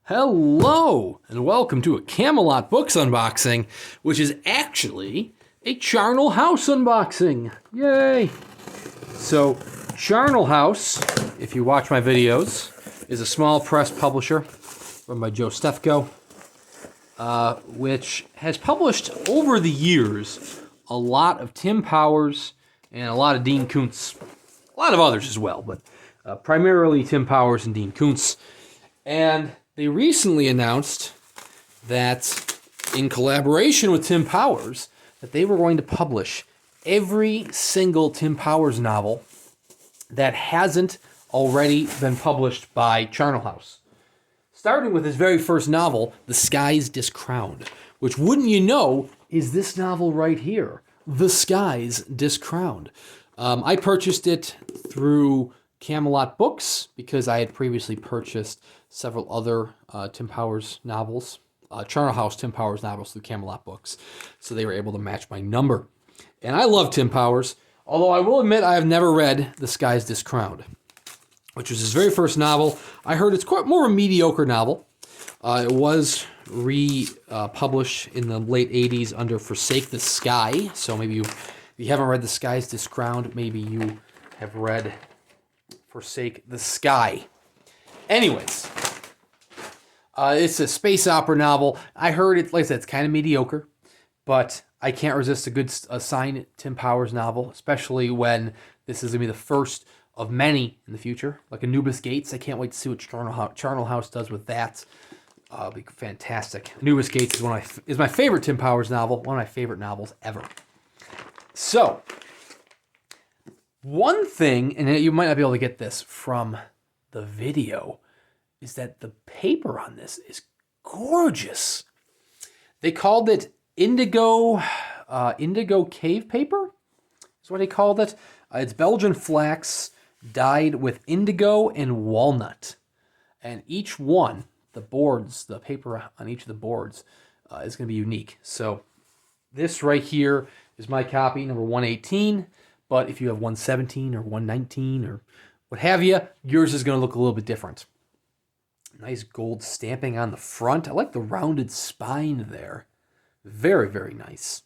Hello, and welcome to a Camelot Books unboxing, which is actually a Charnel House unboxing. Yay! So, Charnel House, if you watch my videos, is a small press publisher run by Joe Stefko, which has published over the years a lot of Tim Powers and a lot of Dean Koontz. A lot of others as well, but primarily Tim Powers and Dean Koontz. And they recently announced that, in collaboration with Tim Powers, that they were going to publish every single Tim Powers novel that hasn't already been published by Charnel House. Starting with his very first novel, The Skies Discrowned, which, wouldn't you know, is this novel right here, The Skies Discrowned. I purchased it through Camelot Books because I had previously purchased several other Tim Powers novels, Charnel House Tim Powers novels through Camelot Books, so they were able to match my number. And I love Tim Powers, although I will admit I have never read The Skies Discrowned, which was his very first novel. I heard it's quite more a mediocre novel. It was republished in the late 80s under Forsake the Sky, so maybe if you haven't read The Skies Discrowned, maybe you have read Forsake the Sky. Anyways, it's a space opera novel. I heard it, like I said, it's kind of mediocre, but I can't resist a signed Tim Powers novel, especially when this is going to be the first of many in the future, like Anubis Gates. I can't wait to see what Charnel House does with that. It'll be fantastic. Anubis Gates is my favorite Tim Powers novel, one of my favorite novels ever. So, one thing, and you might not be able to get this from the video, is that the paper on this is gorgeous. They called it indigo cave paper, is what they called it. It's Belgian flax dyed with indigo and walnut. And each one, the paper on each of the boards is going to be unique. So this right here is my copy, number 118. But if you have 117 or 119 or what have you, yours is going to look a little bit different. Nice gold stamping on the front. I like the rounded spine there. Very, very nice.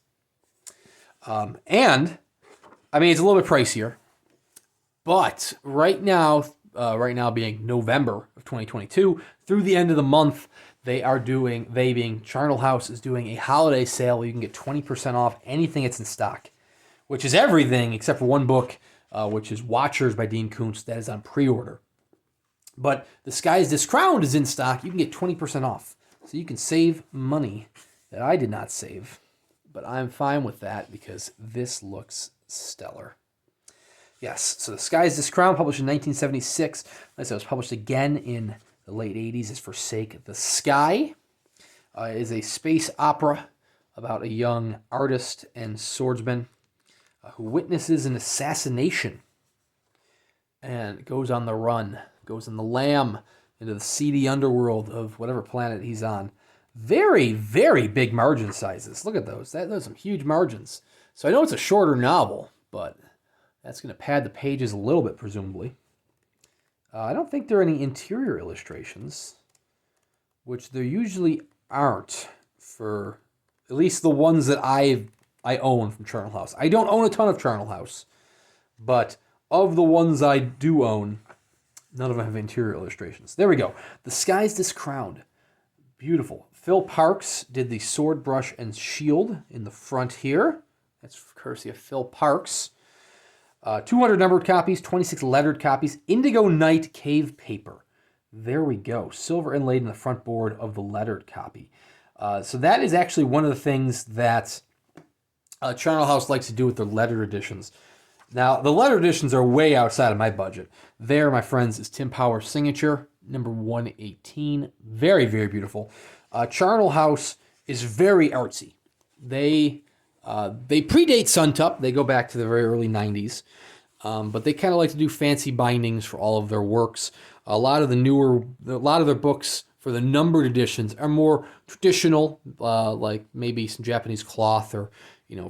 And, I mean, it's a little bit pricier. But right now being November of 2022, through the end of the month, Charnel House is doing a holiday sale where you can get 20% off anything that's in stock, which is everything except for one book, which is Watchers by Dean Koontz, that is on pre-order. But The Skies Discrowned is in stock. You can get 20% off. So you can save money that I did not save. But I'm fine with that because this looks stellar. Yes, so The Skies Discrowned, published in 1976. Like I said, it was published again in the late 80s, is Forsake the Sky. It is a space opera about a young artist and swordsman who witnesses an assassination and goes on the run, goes in the lamb into the seedy underworld of whatever planet he's on. Very, very big margin sizes. Look at those. Those are some huge margins. So I know it's a shorter novel, but that's going to pad the pages a little bit, presumably. I don't think there are any interior illustrations, which there usually aren't for at least the ones that I own from Charnel House. I don't own a ton of Charnel House, but of the ones I do own, none of them have interior illustrations. There we go. The Skies Discrowned. Beautiful. Phil Parks did the sword, brush, and shield in the front here. That's courtesy of Phil Parks. 200 numbered copies, 26 lettered copies, indigo night cave paper. There we go. Silver inlaid in the front board of the lettered copy. So that is actually one of the things that Charnel House likes to do with their lettered editions. Now, the lettered editions are way outside of my budget. There, my friends, is Tim Powers' signature, number 118. Very, very beautiful. Charnel House is very artsy. They predate Suntup. They go back to the very early 90s. But they kind of like to do fancy bindings for all of their works. A lot of their books for the numbered editions are more traditional, like maybe some Japanese cloth or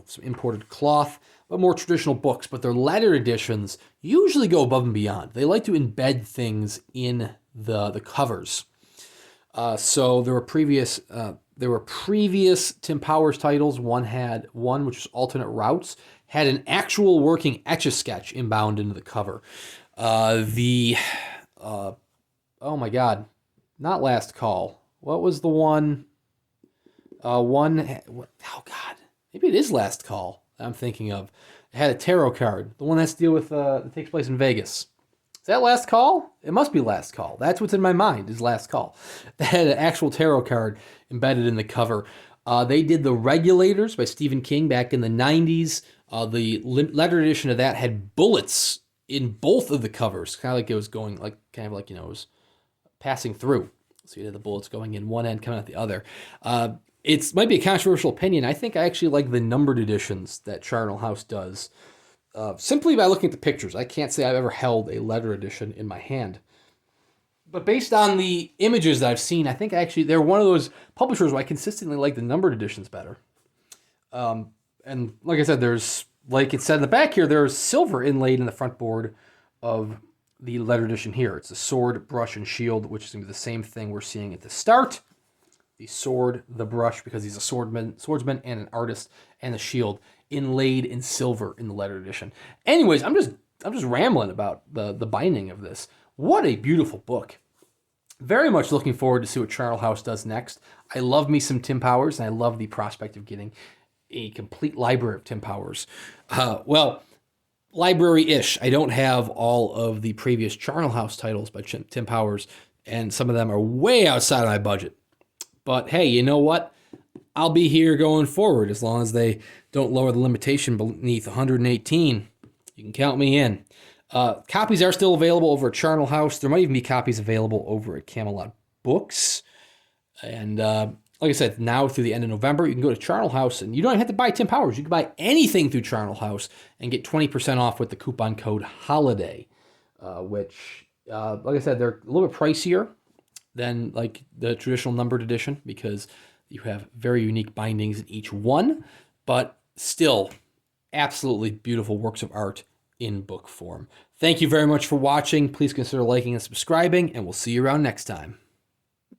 some imported cloth, but more traditional books. But their letter editions usually go above and beyond. They like to embed things in the covers. So there were previous Tim Powers titles. One which was Alternate Routes, had an actual working Etch-a-Sketch inbound into the cover. Oh my God, not Last Call. What was the one? Oh God, maybe it is Last Call I'm thinking of. It had a tarot card, the one that's deal with that takes place in Vegas. Is that Last Call? It must be Last Call. That's what's in my mind is Last Call. That had an actual tarot card embedded in the cover. They did The Regulators by Stephen King back in the 90s. The letter edition of that had bullets in both of the covers, kind of like it was going, like kind of like, it was passing through. So you had the bullets going in one end, coming out the other. It might be a controversial opinion. I think I actually like the numbered editions that Charnel House does. Simply by looking at the pictures. I can't say I've ever held a letter edition in my hand. But based on the images that I've seen, I think actually they're one of those publishers where I consistently like the numbered editions better. And like I said, there's, like it said in the back here, there's silver inlaid in the front board of the letter edition here. It's a sword, brush, and shield, which is going to be the same thing we're seeing at the start. The sword, the brush, because he's a swordsman and an artist, and the shield inlaid in silver in the letter edition. Anyways, I'm just rambling about the binding of this. What a beautiful book. Very much looking forward to see what Charnel House does next. I love me some Tim Powers, and I love the prospect of getting a complete library of Tim Powers. Well, library-ish. I don't have all of the previous Charnel House titles by Tim Powers, and some of them are way outside of my budget. But hey, you know what? I'll be here going forward as long as they don't lower the limitation beneath 118. You can count me in. Copies are still available over at Charnel House. There might even be copies available over at Camelot Books. And like I said, now through the end of November, you can go to Charnel House, and you don't have to buy Tim Powers. You can buy anything through Charnel House and get 20% off with the coupon code HOLIDAY, which, like I said, they're a little bit pricier than like the traditional numbered edition because you have very unique bindings in each one, but still absolutely beautiful works of art in book form. Thank you very much for watching. Please consider liking and subscribing, and we'll see you around next time.